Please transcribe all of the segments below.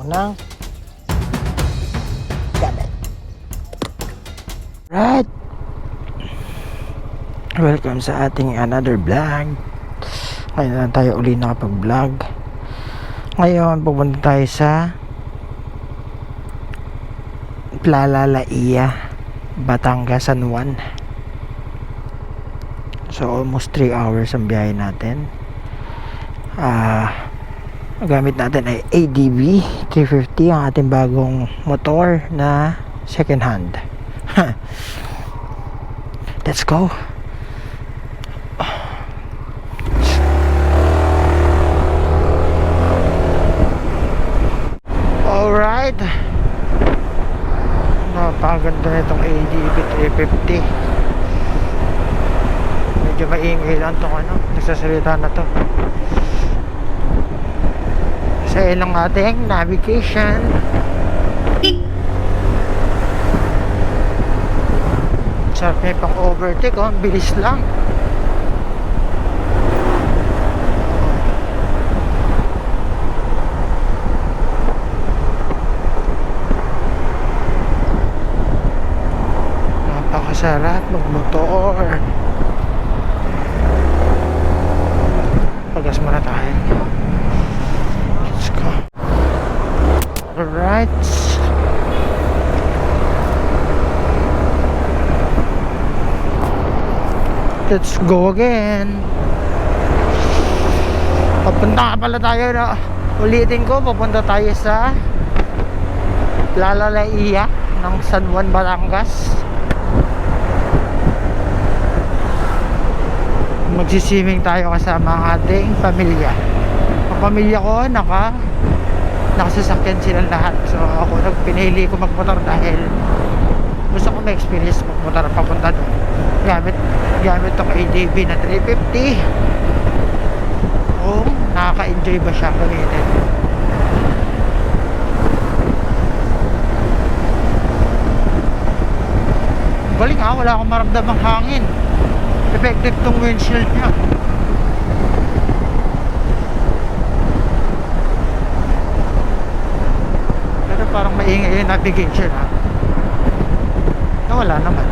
ng gamit. Right. Welcome sa ating another vlog. Ngayon na tayo uli nakapag-vlog. Ngayon pupunta tayo sa Tlalalaia, Batangas, San Juan. So almost 3 hours ang biyahe natin. Gamit natin ay ADV 350, ang ating bagong motor na second hand. Let's go. Alright, napakaganda na itong ADV 350. Medyo maingay lang itong nagsasalita na to. Sa ilang ating navigation. Sarap niya pang overtake, ang bilis lang. Napakasarap magmotor. Pagas muna tayo. Let's go. Alright. Let's go again. Papunta pala tayo na. Ulitin ko, papunta tayo sa Tlalalaia ng San Juan, Batangas. Magsiswimming tayo kasama ang ating pamilya. Ang pamilya ko nakasasakyan silang lahat. So ako pinili ko magmotor dahil gusto ko ma-experience magmotor papunta doon. Gamit tong ADV na 350. Kung nakaka-enjoy ba siya gamitin. Galing wala akong maramdamang hangin. Effective tong windshield niya. Pero parang maingay yung navigation wala naman.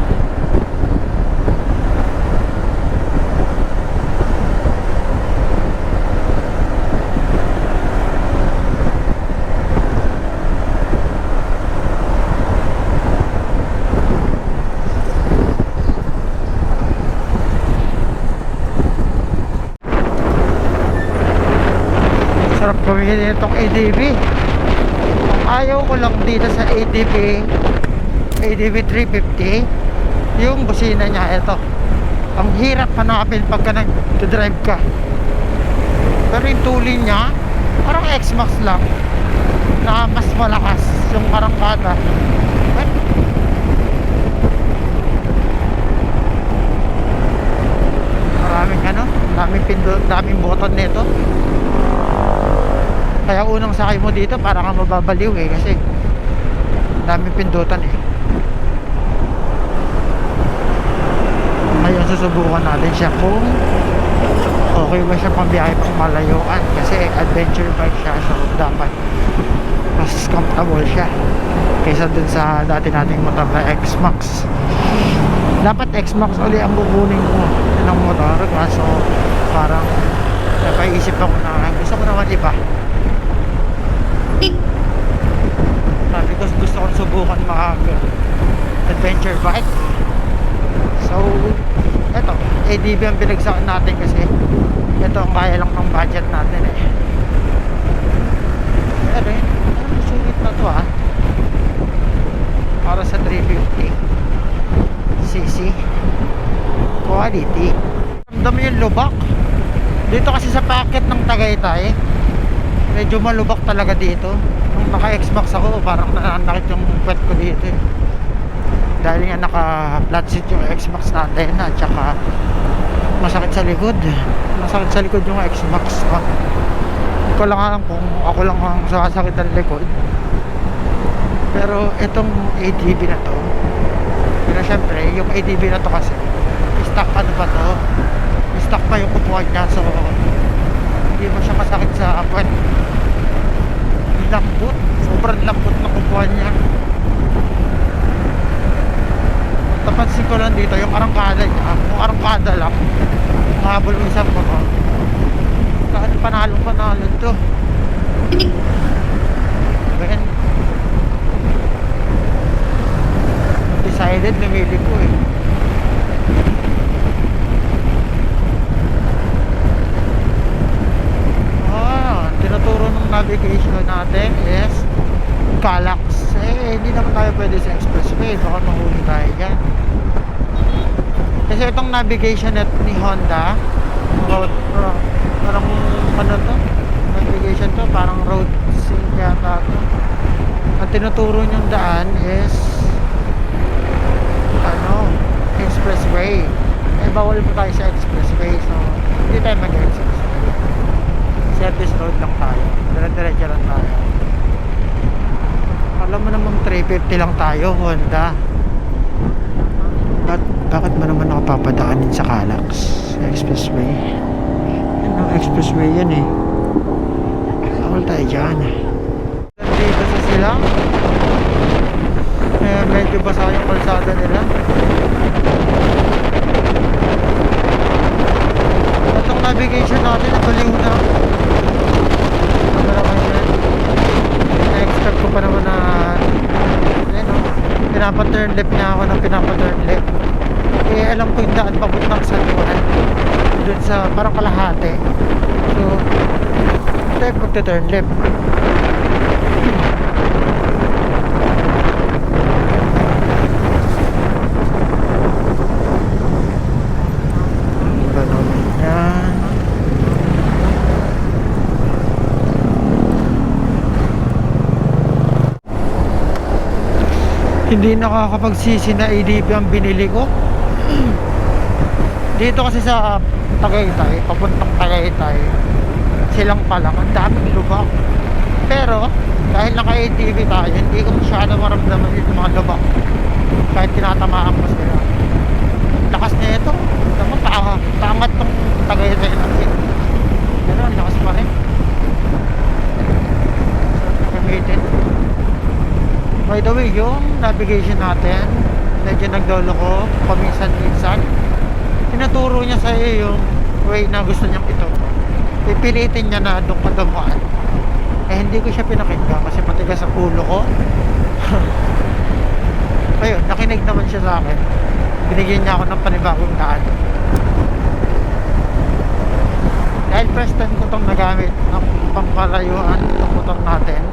Sarap gawin itong ADV. Ayaw ko lang dito sa ADV 350 yung busina niya. Ito, ang hirap hanapin pagka nag-drive ka. Pero yung tuli niya parang X-Max lang na mas malakas yung karangkada. Daming button nito. Kaya unang sakay mo dito parang mababaliw kasi daming pindutan Ngayon susubukan natin siya kung okay ba siya pambiyahe pang malayuan, kasi adventure bike siya, so dapat mas comfortable siya kaysa dun sa dati nating motor na X-Max. Dapat X-Max ulit ang bukunin ko ng motor, kaso parang napaisip ako na gusto ko naman iba. Sabi ko gusto kong subukan adventure bike. So eto, ADV ang pinagsakan natin kasi ito ang kaya lang ng budget natin Pero sulit na to para sa 350cc quality. Ramdam yung lubak dito kasi sa packet ng Tagaytay. Medyo malubak talaga dito. Nung naka X-Max ako parang nananakit yung puwet ko dito dahil nga naka flat seat yung X-Max natin at saka masakit sa likod yung X-Max Hindi ko lang alam kung ako lang ang sasakit ng likod, pero itong ADV na to, pero syempre yung ADV na to kasi stock stock pa yung upuan niya, so hindi mo siya masakit sa puwet. Lambot. sobrang lambot ng upuan niya. Napansin ko lang dito yung arangkada niya. Kung arangkada lang, mahabol yung isang ko. Saan panalong to? Ganyan. Decided, namili ko eh. Tinuturo ng navigation natin is Calax. Hindi naman tayo pwede sa expressway, baka mahuli tayo dyan. Kasi itong navigation net ni Honda, road, parang ano to, navigation to, parang road sync yata to. Ang tinuturo niyong daan is expressway. Bawal po tayo sa expressway, so hindi tayo mag-expressway. Service road lang tayo, dire-diretso lang tayo. Alam mo namang 350 lang tayo, Honda. Bakit mo naman nakapapadaanin sa Calax, sa expressway? Yan ang expressway yan eh. Bawal tayo dyan. Dito sa silang medyo basa yung kalsada nila. Itong navigation natin nabaliw na. Na-expect ko pa naman na pinapa-turn left niya ako ng pinapa-turn left. Alam ko yung daan papuntang San Juan dun sa parang kalahati. So tayo magta-turn left. Hindi nakakapagsisi na ADB ang binili ko. Dito kasi sa Tagaytay, papuntang Tagaytay, silang palang ang daming lubak. Pero dahil naka-ADB tayo, hindi ko masyado maramdaman yung mga lubak kahit tinatamaan ko sila. Lakas na ito. Tama, taangat tong Tagaytay natin. Pero ang lakas pa rin. So, nakamitin. By the way, yung navigation natin, medyo nagdolo ko paminsan-minsan. Tinuturo niya sa iyo yung way na gusto niyang ito. Pipilitin niya na doon ka dumaan. Hindi ko siya pinakinggan kasi matigas ang ulo ko. Ayun, nakinig naman siya sa akin. Binigyan niya ako ng panibagong daan. Dahil first time ko itong nagamit ng pampalayuan ng motor natin.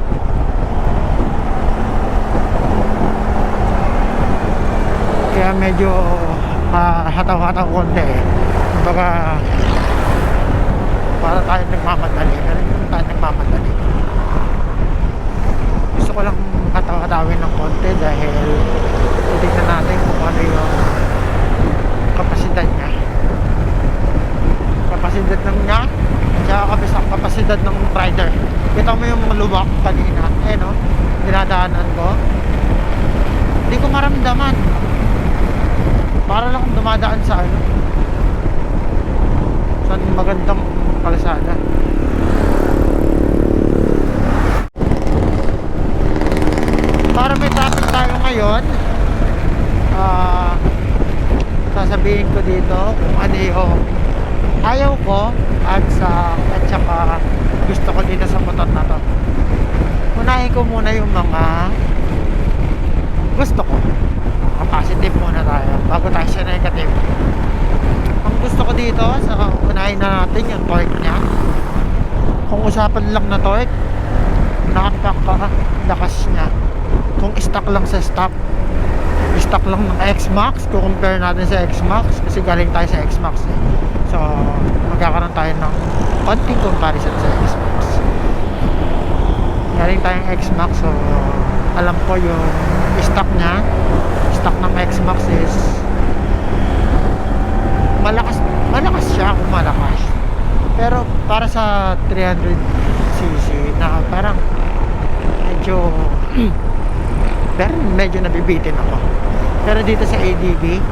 Kaya medyo hataw-hataw konti eh. Kumbaga para tayo nagmamadali. Alam mo tayo nagmamadali. Gusto ko lang hataw-hatawin ng konti dahil titignan natin kung ano yung kapasidad niya. Kapasidad ng niya at kapasidad ng rider. Kita mo yung mga lubak kanina. No? Dinadaanan ko. Hindi ko maramdaman. Para lang akong dumadaan sa sa magandang kalsada. Para may traffic tayo ngayon, sasabihin ko dito kung ano yung ayaw ko at saka gusto ko dito sa motor na to. Unahin ko muna yung mga gusto ko. Positive muna tayo bago tayo sa negative. Ang gusto ko dito sa unahin na natin yung torque nya. Kung usapan lang na torque, napakalakas nya. Kung stock lang sa stock lang ng X-Max, kung compare natin sa X-Max kasi galing tayo sa X-Max eh. So magkakaroon tayo ng konting comparison sa X-Max. Galing tayong X-Max, so alam ko yung stock nya. Stock ng X-Max is malakas siya kung malakas. Pero para sa 300cc na parang medyo nabibitin ako. Pero dito sa ADB,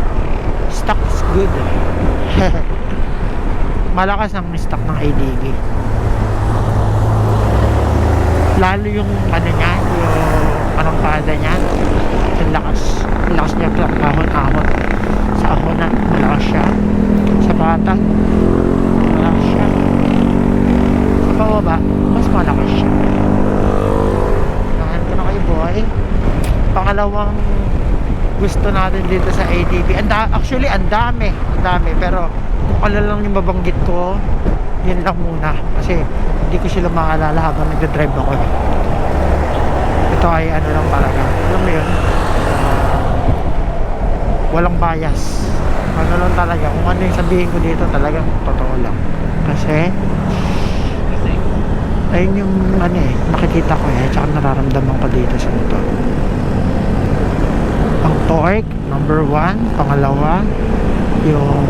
stock is good. Malakas ang stock ng ADB. Lalo yung ano niya, yung anong pada niya. Ang lakas niya ahon-ahon sa ahonan, malakas siya sa patag, malakas siya sa pababa, mas malakas siya. Nahan ko na kayo boy. Pangalawang gusto natin dito sa ADB, actually ang dami pero kung ano lang yung mabanggit ko, yun lang muna kasi hindi ko sila maalala habang nagdadrive ako. Ito ay ano lang talaga, alam mo yun, walang bias, ano lang talaga, kung ano yung sabihin ko dito talagang totoo lang kasi ayun yung ano makikita ko tsaka nararamdaman ko dito sa motor. Ang torque, number 1. Pangalawa, yung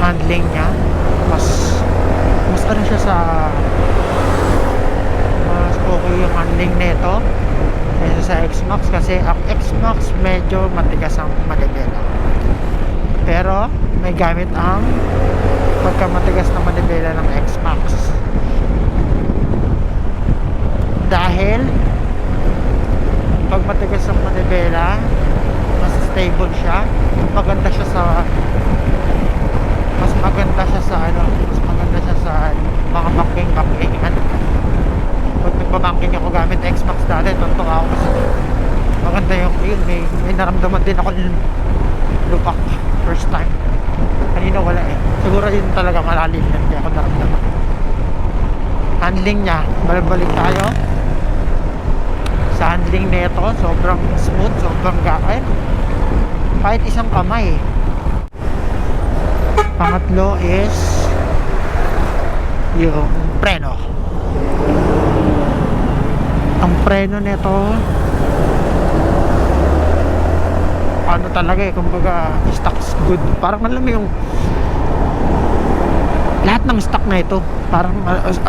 handling niya, mas ano siya mas okay yung handling nito kaysa sa X-Max kasi ang X-Max medyo matigas ang manibela, pero may gamit ang pagkamatigas na manibela ng X-Max dahil pag matigas ang manibela mas stable siya, mas maganda siya sa mga banking-bankingan. Pag nagbabanking ako gamit X-Max dati, tonto ako kasi maganda yung feel. May naramdaman din ako lupak first time. Kanina wala siguro yun talaga malalim yan kaya ako naramdaman. Handling niya, balik tayo sa handling nito, sobrang smooth, sobrang gaan kahit isang kamay. Pangatlo is yung preno. Ang preno nito ano talaga kumbaga stock's good, parang alam mo yung lahat ng stock na ito parang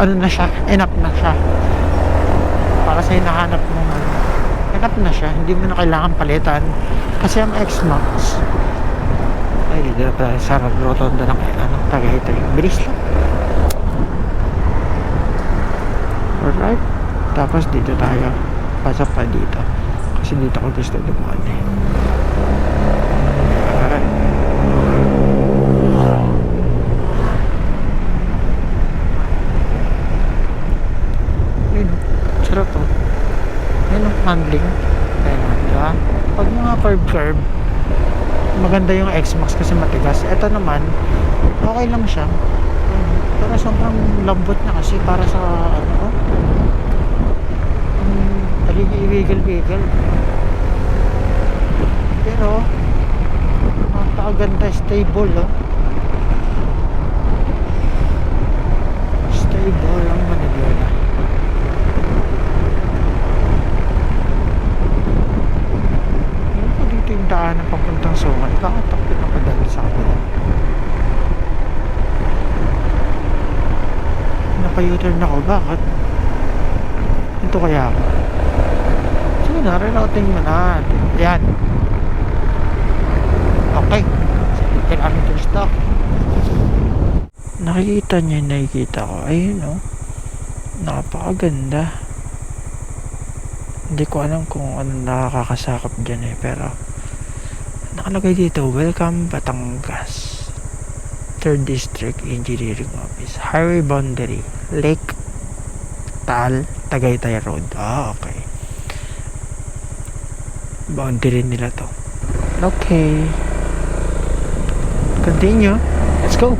ano na siya, enough na siya para sa hinahanap mo. Enough na siya, hindi mo na kailangan palitan kasi ang X-Max ay dito pa sa rotonda ng Tagaytay, bilis lang. Alright, tapos dito tayo pasok pa dito kasi dito ko gusto dumaan alright. Yun, sarap to. Yun ang handling. Ayun, diba? Pag mga curve maganda yung X-Max kasi matigas. Ito naman okay lang siya, pero sobrang lambot na kasi para sa ano i-wiggle pero napakaganda, stable stable ang manibela. Dito yung daan ng papuntang Sungan, bakit ako pinapadali sa kabila? Napa-U-turn ako, bakit? Ito kaya ako. Sige na, rerouting mo na. Yan. Okay. 7 kilometers to. Nakikita niya yung nakikita ko. Ayun napakaganda. Hindi ko alam kung ano nakakasakop dyan pero nakalagay dito, welcome Batangas 3rd District Engineering Office, Highway Boundary, Lake Taal, Tagaytay Road. Okay. Boundary nila to. Okay. Continue. Let's go.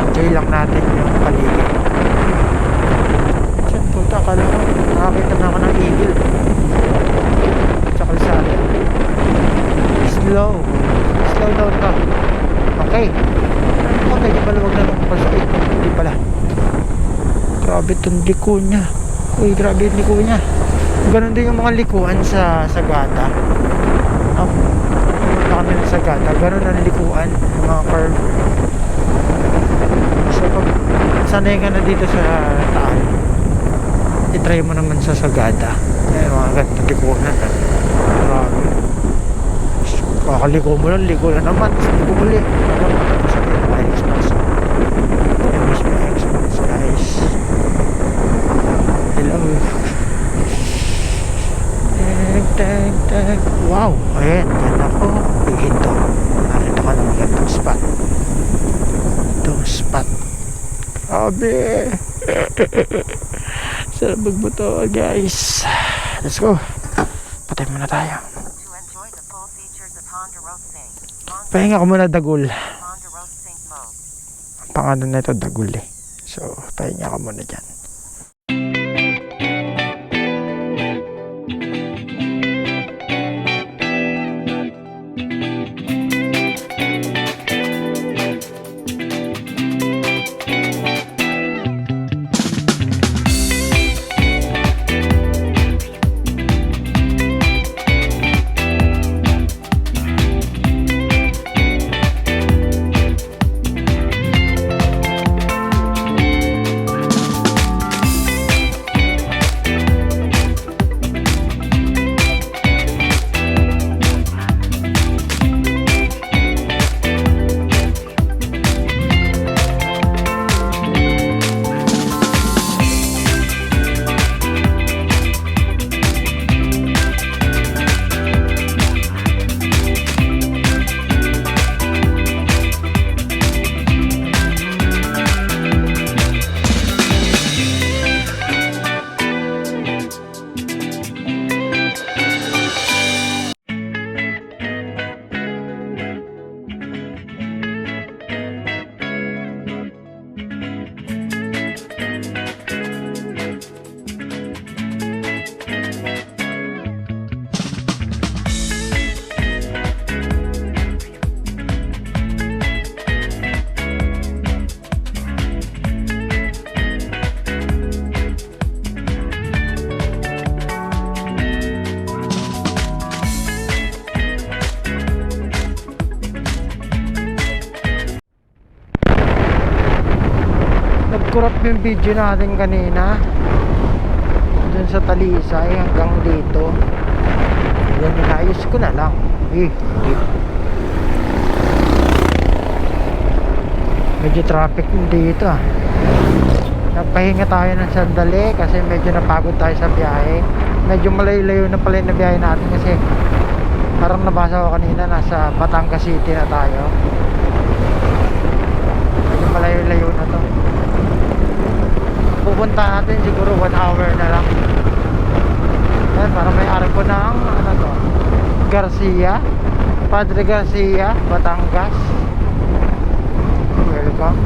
Enjoy lang natin yung paligid. Diyan puta, akala ko nakakita na ako ng eagle sa kalsada. Slow down ka. Okay, medyo maluwag na lang pa sa hindi pala. Grabe itong liko niya. Uy, grabe yung liko niya. Ganon din yung mga likuan sa Sagada. Punta kami ng Sagada, ganon ang likuan, mga curve. So pag sanay ka na dito sa Taal, itry mo naman sa Sagada. Ayan, mga ganitong likuan. Grabe. Kakaliko mo lang, liko na naman. Tapos liko muli. Tapos X-Max. Ayan mismo X-Max, guys. Teng. Wow, ayan, ganda po. Ihinto. Nakita ko ng magandang spot. Itong spot. Abe. Sarap magbuto, guys. Let's go. Patay muna tayo. Pahinga ko muna, dagul. Ang pangalan na ito, dagul eh. So, pahinga ko muna dyan. Nag-crop yung video natin kanina dun sa Talisay hanggang dito. Yan, inayos ko na lang. Medyo traffic dito ah. Nagpahinga tayo ng sandali kasi medyo napagod tayo sa biyahe. Medyo malayo-layo na pala yung biyahe natin kasi parang nabasa ko kanina nasa Batangas City na tayo. Medyo malayo-layo na to. Pupunta natin siguro 1 hour na lang. Ayan, para may arko ng ano to, Garcia, Padre Garcia, Batangas. Welcome.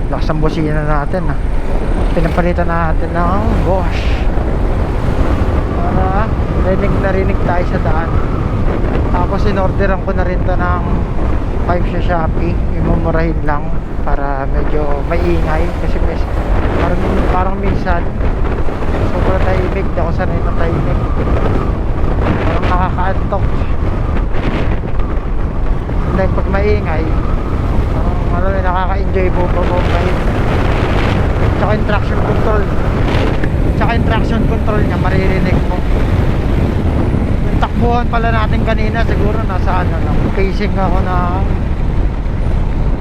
Lakas ang busina natin ah. Pinapalitan natin ng Bosch para narinig tayo sa daan. Tapos in-orderan ko na rin to ng 5 sa Shopee. Imumurahin lang para medyo maingay kasi parang minsan sobrang tahimik, di ako sanay ng tahimik, parang nakakaantok. Like pag maingay parang nakaka-enjoy bumahin. Tsaka traction control niya maririnig mo. Yung takbuhan pala natin kanina siguro nasa ano lang, pacing ako ng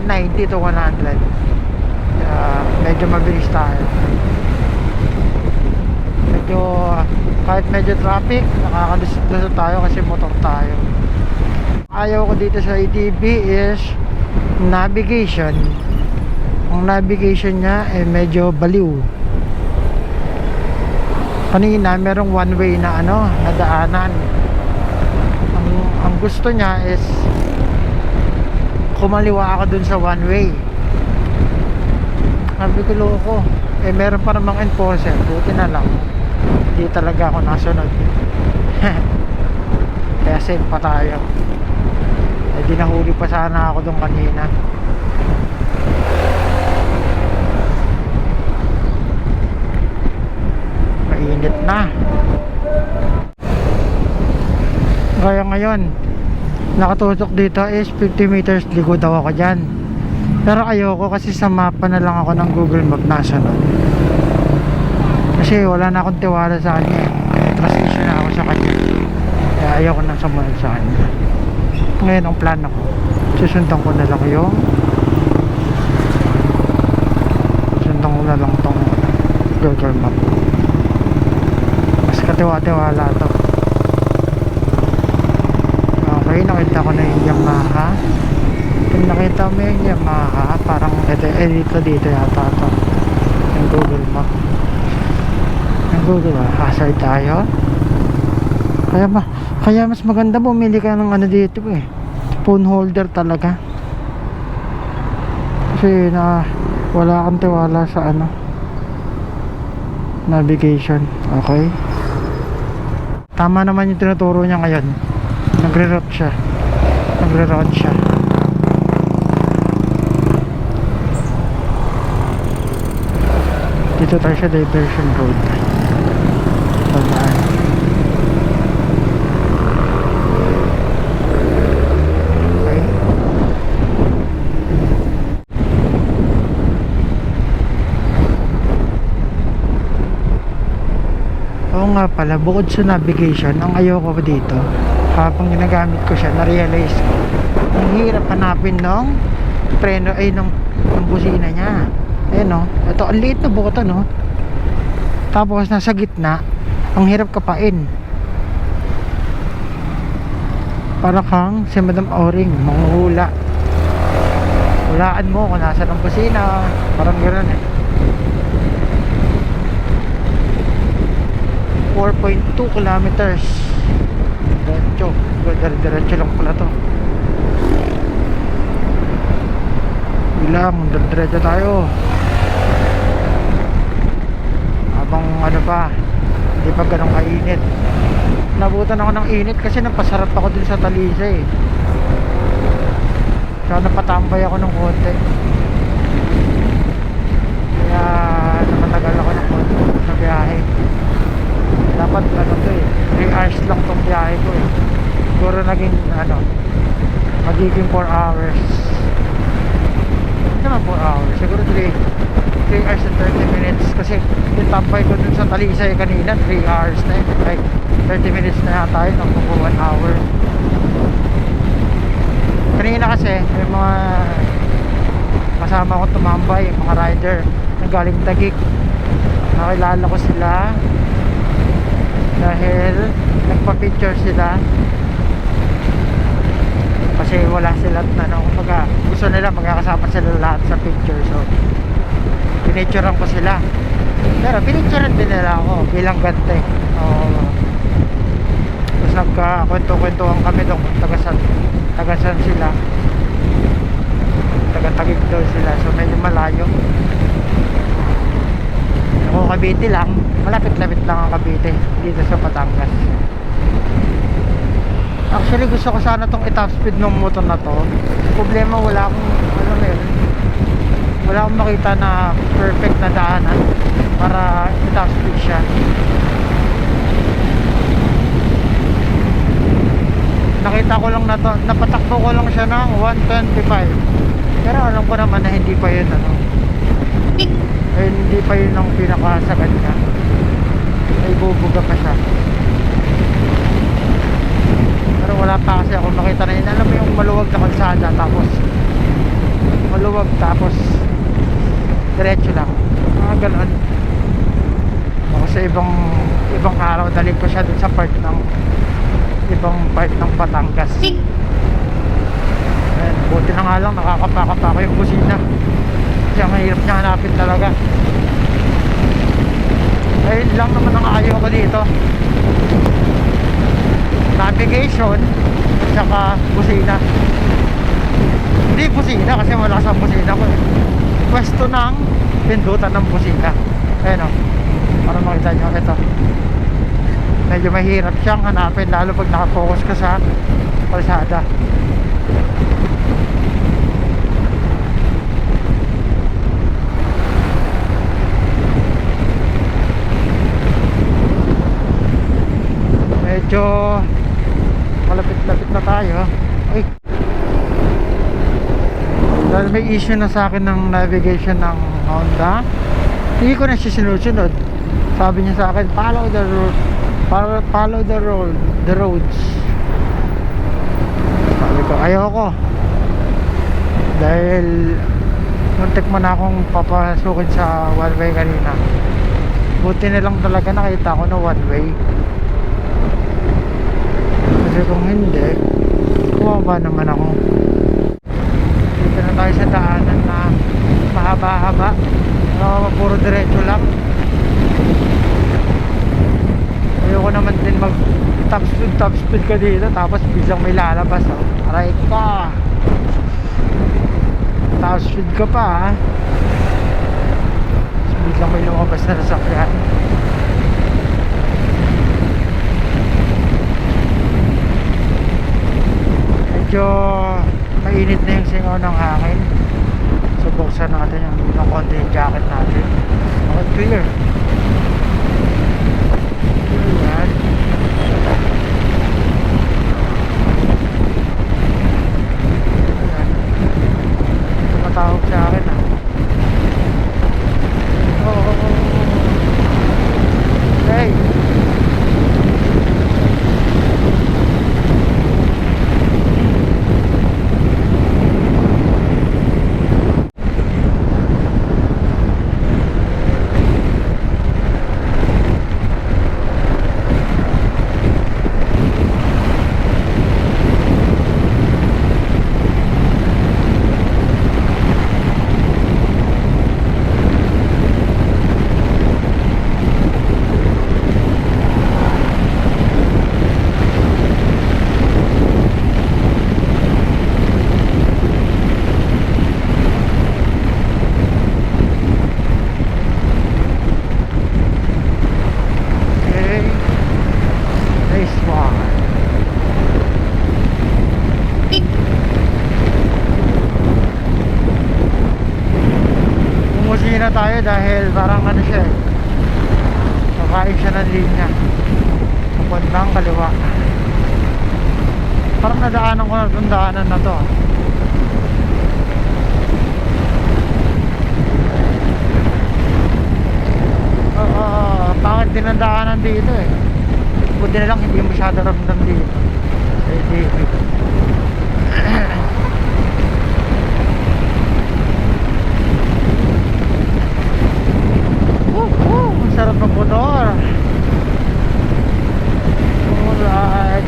90 to 100. Medyo mabilis tayo. Medyo kahit medyo traffic, nakakalusot tayo kasi motor tayo. Ayaw ko dito sa ATV is navigation. Ang navigation niya medyo baliw. Kanina merong one way na na daanan. Ang gusto niya is kumaliwa ako dun sa one way. Sabi ko loko, meron pa namang enforcer, buti na lang hindi talaga ako nasunod. Kaya safe pa tayo. Di nahuli pa sana ako dun kanina. Mainit na. Kaya ngayon nakatutok dito is 50 meters ligo daw ako dyan, pero ayoko kasi sa mapa na lang ako ng Google Map nasunod kasi wala na akong tiwala sa kanya. Trust issue na ako sa kanya, kaya ayoko na sumunod sa kanya. Ngayon ang plano ko, susundan ko na lang tong Google Map. Mas katiwa-tiwala to. Okay, nakita ko na yung Yamaha. Kung nakita mo yung Yamaha, parang dito yata to yung Google Map. Yung Google Map, hazard tayo. Kaya mas maganda bumili ka ng ano dito eh, phone holder talaga. Kasi wala kang tiwala sa ano, navigation. Okay, tama naman yung tinuturo niya ngayon. Nagre-route siya. Dito tayo sa diversion road. Tandaan. Okay. Oo nga pala, bukod sa navigation, ang ayoko dito, habang ginagamit ko siya, na-realize ko, ang hirap hanapin ng preno ay ng busina niya. Ayan o, ito ang liit na bukotan o. Tapos nasa gitna, ang hirap kapain. Para kang si Madam Oring, manghuhula. Hulaan mo kung nasa ng busina. Parang gano'n eh. 4.2 kilometers. Diretso lang pala to. Bilang, diretso tayo. Habang ano pa, hindi pa ganun kainit. Nabutan ako ng init kasi napasarap ako dun sa Talisay eh. Kaya napatambay ako ng konti. Kaya napatagal ako ng konti sa biyahe. Dapat ano to eh, 3 hours lang tong biyahe ko eh. Siguro naging ano, magiging 4 hours. Hindi naman 4 hours, siguro 3 hours and 30 minutes. Kasi yung tambay ko dun sa Talisay kanina 3 hours na yun. Like 30 minutes na yata yun, magpupo 1 hour. Kanina kasi may mga kasama ko tumambay, mga rider na galing Taguig. Nakilala ko sila dahil nagpa-picture sila kasi wala sila ano, kumbaga gusto nila magkakasama sila lahat sa picture, so pinicturean ko sila, pero pinicturean din nila ako bilang gante. Tapos nagkakwento-kwentuhan kami doon kung tagasan sila, taga-Taguig daw sila, so medyo malayo. Ako Cavite lang, malapit-lapit lang ang Cavite dito sa Batangas. Actually gusto ko sana tong i-top speed ng motor na to. Problema wala akong wala akong makita na perfect na daanan para i-top speed siya. Nakita ko lang na to, napatakbo ko lang siya ng 125. Pero alam ko naman na hindi pa yun ano, hindi pa yun ang pinakasagad niya. May bubuga pa siya. Pero wala pa kasi ako makita na yun. Alam mo yung maluwag na kalsada, tapos maluwag, tapos diretso lang, mga ganoon. Ako sa ibang araw dali ko siya dun sa part ng ibang part ng Batangas. Ayan, buti na nga lang nakakapaka ko yung busina kasi ang hirap niya hanapin talaga. Ayun lang naman ang ayaw ko dito, navigation saka busina. Hindi busina kasi wala sa busina ko eh. Pwesto ng pindutan ng busina. Ayan o, para makita nyo ito. Medyo mahirap siyang hanapin lalo pag nakafocus ka sa kalsada. Medyo malapit-lapit na tayo. Ay, dahil may issue na sa akin ng navigation ng Honda, hindi ko na siya sinusunod. Sabi niya sa akin, follow the roads. Sabi ko, ayoko, dahil muntik mo na akong papasukin sa one way kanina. Buti na lang talaga nakita ko na one way. Kasi kung hindi, kuwaba naman ako. Dito na tayo sa daanan na mahaba-haba. Puro diretso lang. Ayoko naman din mag top speed ka dito tapos biglang may lalabas. Aray ka, top speed ka pa ha. Tapos biglang may lumabas na sasakyan. Medyo mainit na yung singaw ng hangin. So buksan natin yung konti yung jacket natin. Okay, clear. Yan. Tumatawag sa akin ah. Oh. Hey. Umuwi na tayo dahil parang ano siya eh, kakain siya ng linya papuntang kaliwa. Parang nadaanan ko na itong daanan na to. Pangit din ang daanan dito eh. Buti na lang hindi masyado ramdam dito eh, dito. Ang sarap ng motor. Alright.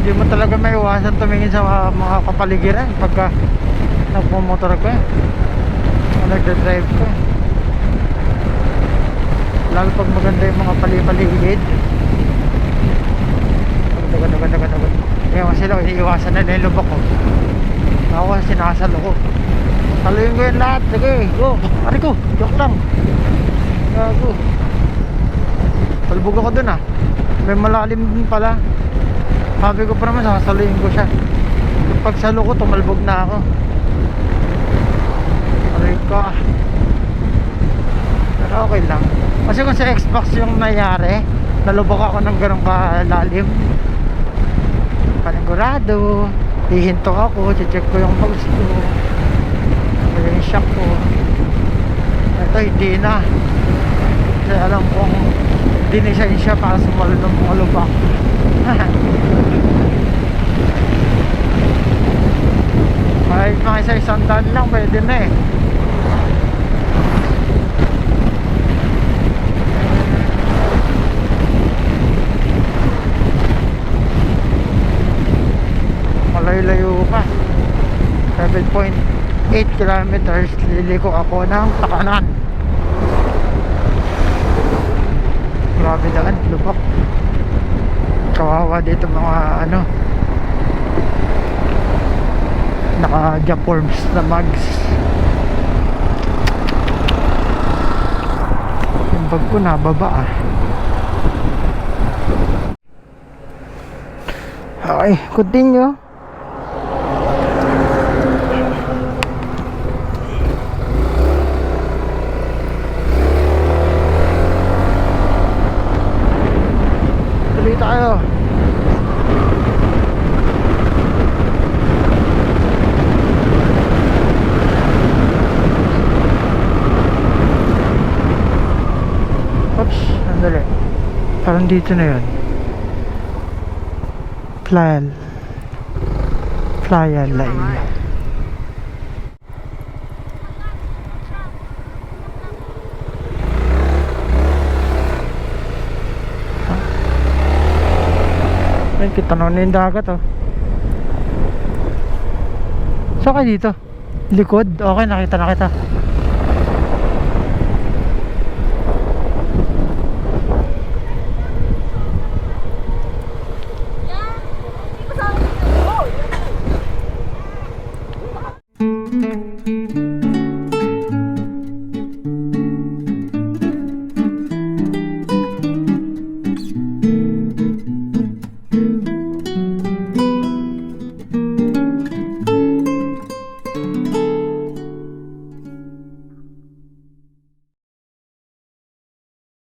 Hindi mo talaga may iwasan tumingin sa mga kapaligiran pagka nagmumotor ka o nagdadrive ka, lalo pag maganda yung mga palipaligid. Dagan. Kaya sila iniiwasan na yung lubak ko. Ako kasi sinasalo ko. Saluhin ko yung lahat. Sige, go. Pare ko, joke lang. Gago. Talbog ako dun ah. May malalim din pala. Sabi ko pa naman sasaluhin ko siya. Pag salo ko, tumalbog na ako. Aray ka. Pero okay lang. Kasi kung sa Xbox yung nangyari, nalubog ako ng ganong kalalim, panigurado hihinto ako, check ko yung pulse ko, yung shock ko. Ito hindi na, kasi alam kong dinisign siya para sumalo ng mga lubak. Kahit mga isa-isang daan lang pwede na eh. Malayo pa, 7.8 kilometers. Liliko ako ng pakanan. Grabe daan, lubak. Kawawa dito mga ano, naka jump forms na mags. Yung bag ko nababa ah. Okay, continue. Tuloy tayo. Oops, sandali. Parang dito na yun. Flyan line. Ay, kita naman na yung dagat oh. Saan kayo dito? Likod? Okay, nakita na kita.